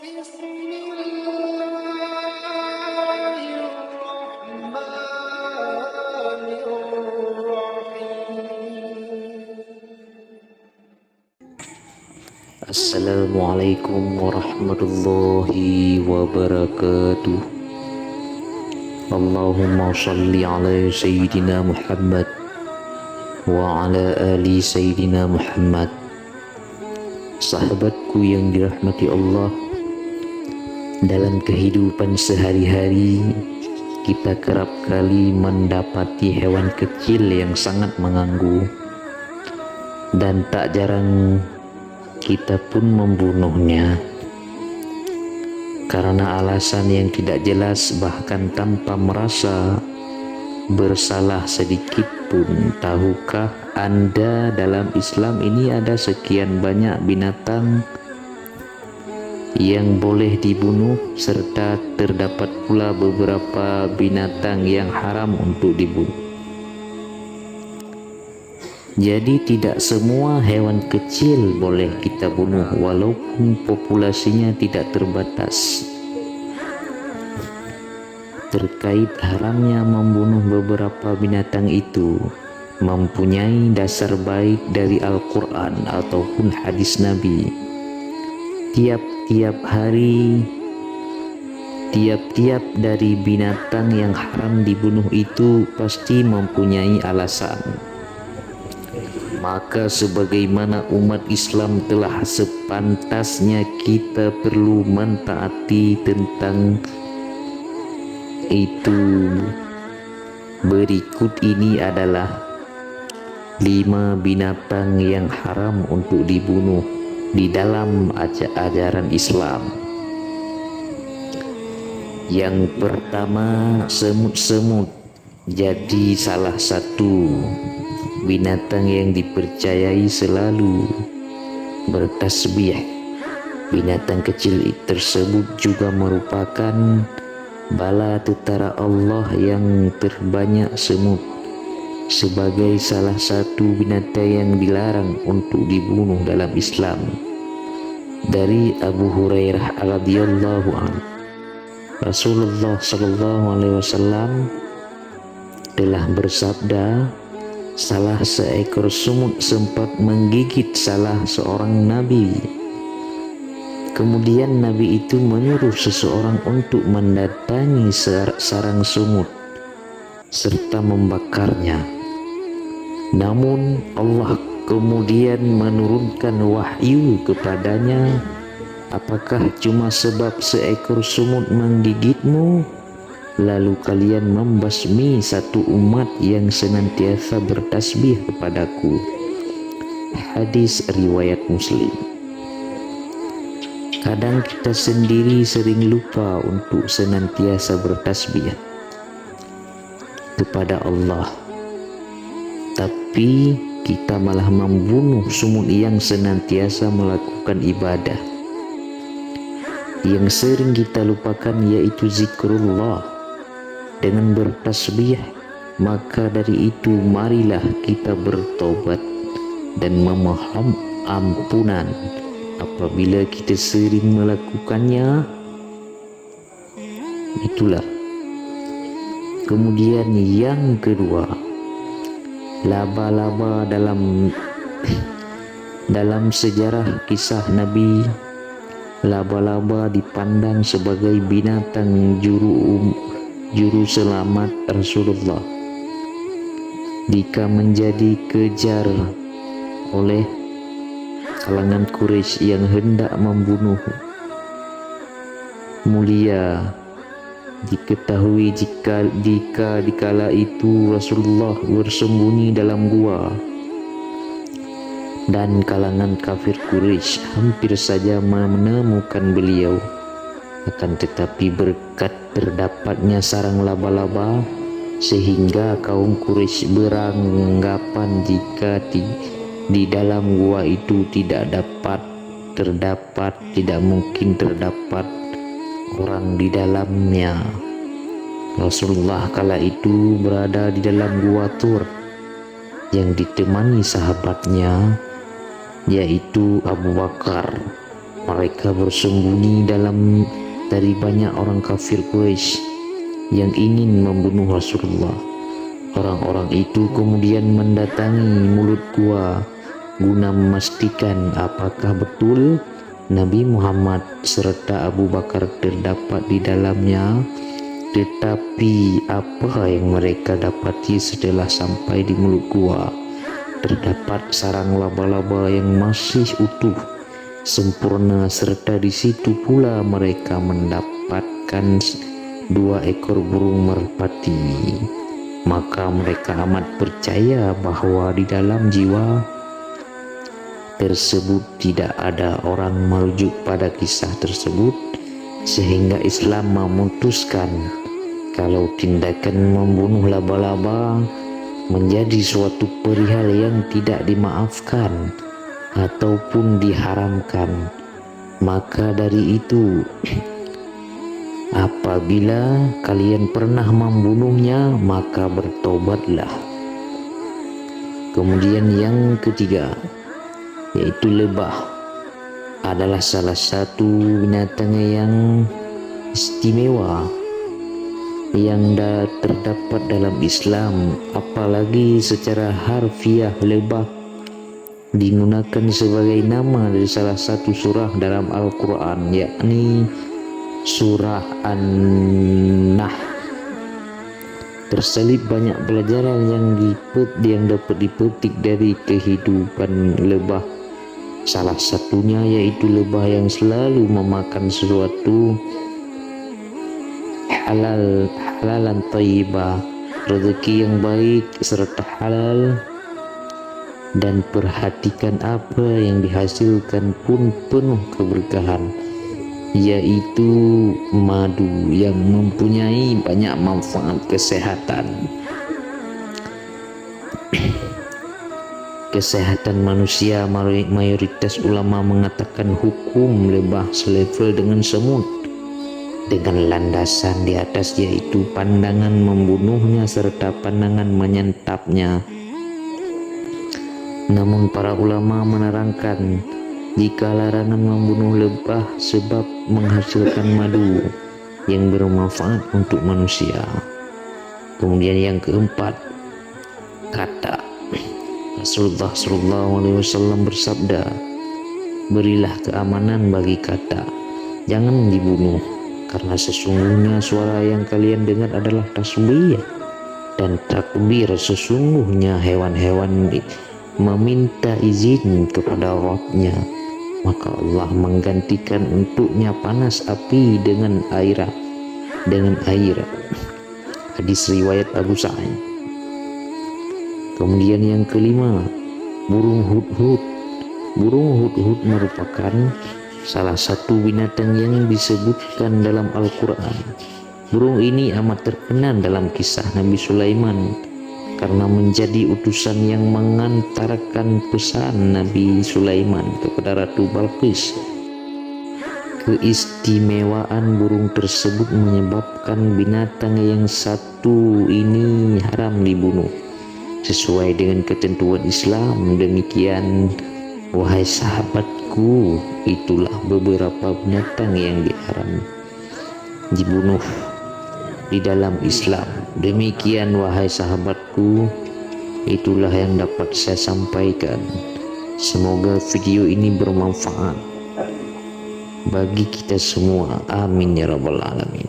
Assalamualaikum warahmatullahi wabarakatuh. Allahumma salli ala Sayyidina Muhammad wa ala ali Sayyidina Muhammad. Sahabatku yang dirahmati Allah, dalam kehidupan sehari-hari kita kerap kali mendapati hewan kecil yang sangat mengganggu, dan tak jarang kita pun membunuhnya karena alasan yang tidak jelas, bahkan tanpa merasa bersalah sedikit pun. Tahukah Anda, dalam Islam ini ada sekian banyak binatang yang boleh dibunuh, serta terdapat pula beberapa binatang yang haram untuk dibunuh. Jadi tidak semua hewan kecil boleh kita bunuh walaupun populasinya tidak terbatas. Terkait haramnya membunuh beberapa binatang itu mempunyai dasar baik dari Al-Quran ataupun hadis Nabi. Tiap-tiap hari, tiap-tiap dari binatang yang haram dibunuh itu pasti mempunyai alasan. Maka sebagaimana umat Islam telah sepantasnya kita perlu mentaati tentang itu. Berikut ini adalah 5 binatang yang haram untuk dibunuh di dalam ajaran Islam. Yang pertama, semut-semut jadi salah satu binatang yang dipercayai selalu bertasbih. Binatang kecil tersebut juga merupakan bala tentara Allah yang terbanyak, semut sebagai salah satu binatang yang dilarang untuk dibunuh dalam Islam. Dari Abu Hurairah radhiyallahu anhu, Rasulullah SAW telah bersabda, salah seekor semut sempat menggigit salah seorang nabi. Kemudian nabi itu menyuruh seseorang untuk mendatangi sarang semut serta membakarnya. Namun Allah kemudian menurunkan wahyu kepadanya, apakah cuma sebab seekor semut menggigitmu lalu kalian membasmi satu umat yang senantiasa bertasbih kepadaku? Hadis riwayat Muslim. Kadang kita sendiri sering lupa untuk senantiasa bertasbih kepada Allah, tapi kita malah membunuh semut yang senantiasa melakukan ibadah. Yang sering kita lupakan yaitu zikrullah. Dengan bertasbih, maka dari itu marilah kita bertobat dan memohon ampunan apabila kita sering melakukannya. Itulah. Kemudian yang kedua, laba-laba. Dalam sejarah kisah Nabi, laba-laba dipandang sebagai binatang juru selamat Rasulullah jika menjadi kejar oleh kalangan Quraisy yang hendak membunuh. Mulia diketahui jika dikala itu Rasulullah bersembunyi dalam gua dan kalangan kafir Quraisy hampir saja menemukan beliau. Akan tetapi berkat terdapatnya sarang laba-laba, sehingga kaum Quraisy beranggapan jika di dalam gua itu tidak mungkin terdapat orang di dalamnya. Rasulullah kala itu berada di dalam gua Tur yang ditemani sahabatnya, yaitu Abu Bakar, Mereka bersembunyi dari banyak orang kafir Quraisy yang ingin membunuh Rasulullah. Orang-orang itu kemudian mendatangi mulut gua guna memastikan apakah betul Nabi Muhammad serta Abu Bakar terdapat di dalamnya. Tetapi apa yang mereka dapati setelah sampai di mulut gua? Terdapat sarang laba-laba yang masih utuh, sempurna, serta di situ pula mereka mendapatkan 2 ekor burung merpati. Maka mereka amat percaya bahwa di dalam jiwa tersebut tidak ada orang merujuk pada kisah tersebut, sehingga Islam memutuskan kalau tindakan membunuh laba-laba menjadi suatu perihal yang tidak dimaafkan ataupun diharamkan. Maka dari itu, apabila kalian pernah membunuhnya, maka bertobatlah. Kemudian yang ketiga, yaitu lebah, adalah salah satu binatang yang istimewa yang terdapat dalam Islam. Apalagi secara harfiah, lebah digunakan sebagai nama dari salah satu surah dalam Al-Quran, yakni surah An-Nahl. Terselip banyak pelajaran yang dapat dipetik dari kehidupan lebah. Salah satunya yaitu lebah yang selalu memakan sesuatu halalan thayyibah, rezeki yang baik serta halal, dan perhatikan apa yang dihasilkan pun penuh keberkahan, yaitu madu yang mempunyai banyak manfaat kesehatan. Kesehatan manusia, mayoritas ulama mengatakan hukum lebah selevel dengan semut, dengan landasan di atas, yaitu pandangan membunuhnya serta pandangan menyantapnya. Namun para ulama menerangkan jika larangan membunuh lebah sebab menghasilkan madu yang bermanfaat untuk manusia. Kemudian yang keempat, kata Rasulullah SAW bersabda, berilah keamanan bagi kata, jangan dibunuh, karena sesungguhnya suara yang kalian dengar adalah tasbih dan takbir. Sesungguhnya hewan-hewan meminta izin kepada Rabb-nya, maka Allah menggantikan untuknya panas api dengan air. Hadis riwayat Abu Sa'id. Kemudian yang kelima, burung hudhud. Burung hudhud merupakan salah satu binatang yang disebutkan dalam Al-Quran. Burung ini amat terkenal dalam kisah Nabi Sulaiman karena menjadi utusan yang mengantarkan pesan Nabi Sulaiman kepada Ratu Balqis. Keistimewaan burung tersebut menyebabkan binatang yang satu ini haram dibunuh sesuai dengan ketentuan Islam. Demikian, wahai sahabatku, itulah beberapa binatang yang diharam dibunuh di dalam Islam. Demikian, wahai sahabatku, itulah yang dapat saya sampaikan. Semoga video ini bermanfaat bagi kita semua. Amin ya rabbal alamin.